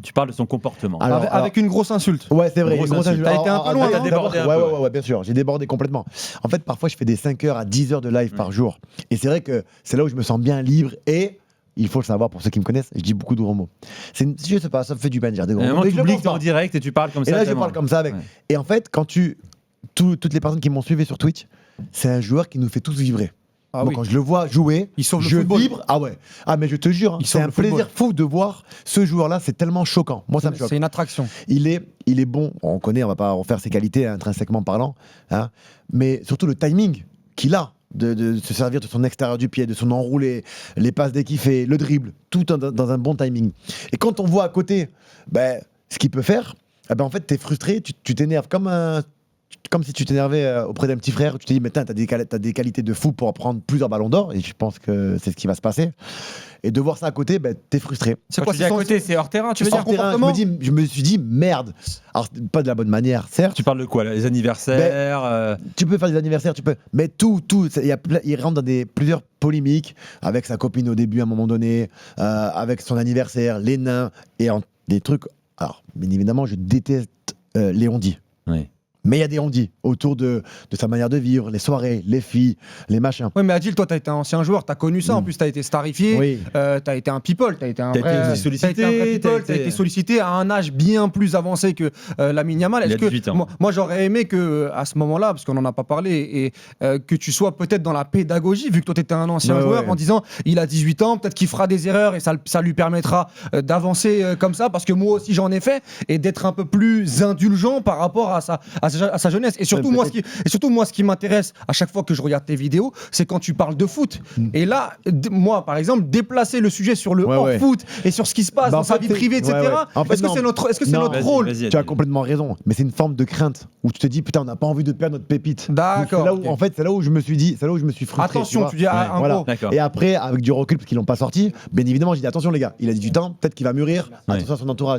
tu parles de son comportement. Alors, avec une grosse insulte. Ouais, c'est vrai. Grosse une grosse insulte. insulte. T'as été un peu Alors, loin, t'as hein. débordé un peu, Ouais, bien sûr. J'ai débordé complètement. En fait, parfois, je fais des 5 heures à 10 heures de live par jour. Et c'est vrai que c'est là où je me sens bien libre et. Il faut le savoir pour ceux qui me connaissent, je dis beaucoup de gros mots. Je sais pas, ça me fait du bien de dire des gros mots. Moi, Mais tu je le oublies pense que t'es en pas. direct et tu parles comme Et ça. là, je tellement. parle comme ça avec. Ouais. Et en fait, toutes les personnes qui m'ont suivi sur Twitch, c'est un joueur qui nous fait tous vibrer. Ah Moi, oui. quand je le vois jouer, Il sauve le je football. vibre. Ah ouais. Ah, mais je te jure, hein, Il c'est sauve un le football. plaisir fou de voir ce joueur-là. C'est tellement choquant. Moi, ça me choque. C'est une attraction. Il est bon. On connaît, on va pas refaire ses qualités intrinsèquement parlant, hein, mais surtout le timing qu'il a de se servir de son extérieur du pied, de son enroulé, les passes dès qu'il fait, le dribble, tout dans un bon timing. Et quand on voit à côté ce qu'il peut faire, en fait, t'es frustré, tu t'énerves comme si tu t'énervais auprès d'un petit frère, tu te dis, mais t'as des qualités de fou pour prendre plusieurs ballons d'or, et je pense que c'est ce qui va se passer. Et de voir ça à côté, t'es frustré. Quand tu dis à côté, c'est hors terrain, tu veux dire Hors terrain, je me suis dit, merde. Alors, pas de la bonne manière, certes. Tu parles de quoi là, les anniversaires Tu peux faire des anniversaires, mais tout. Il rentre dans plusieurs polémiques avec sa copine au début, à un moment donné, avec son anniversaire, les nains, et des trucs. Alors, bien évidemment, je déteste les on-dit. Oui. Mais il y a des on-dit autour de sa manière de vivre, les soirées, les filles, les machins. Oui, mais Adil, toi, t'as été un ancien joueur, t'as connu ça. En plus, t'as été starifié, Oui. t'as été un people, t'as été un vrai sollicité, t'as été un vrai people, t'as été sollicité à un âge bien plus avancé que Lamine Yamal. Il a 18 ans. Moi, j'aurais aimé que à ce moment-là, parce qu'on n'en a pas parlé, et que tu sois peut-être dans la pédagogie, vu que toi, t'étais un ancien joueur, en disant, il a 18 ans, peut-être qu'il fera des erreurs et ça lui permettra d'avancer comme ça, parce que moi aussi, j'en ai fait, et d'être un peu plus indulgent par rapport à sa jeunesse. Et surtout, moi, ce qui m'intéresse à chaque fois que je regarde tes vidéos, c'est quand tu parles de foot. Et là, moi, par exemple, déplacer le sujet sur le hors-foot et sur ce qui se passe dans sa vie privée, etc. Est-ce que c'est notre rôle? Tu as complètement raison, mais c'est une forme de crainte où tu te dis, putain, on n'a pas envie de perdre notre pépite. D'accord. En fait, c'est là où je me suis dit, c'est là où je me suis frustré. Attention, tu dis un gros. Et après, avec du recul, parce qu'ils l'ont pas sorti, bien évidemment, j'ai dit, attention les gars, il a 18 ans, peut-être qu'il va mûrir, attention à son entourage.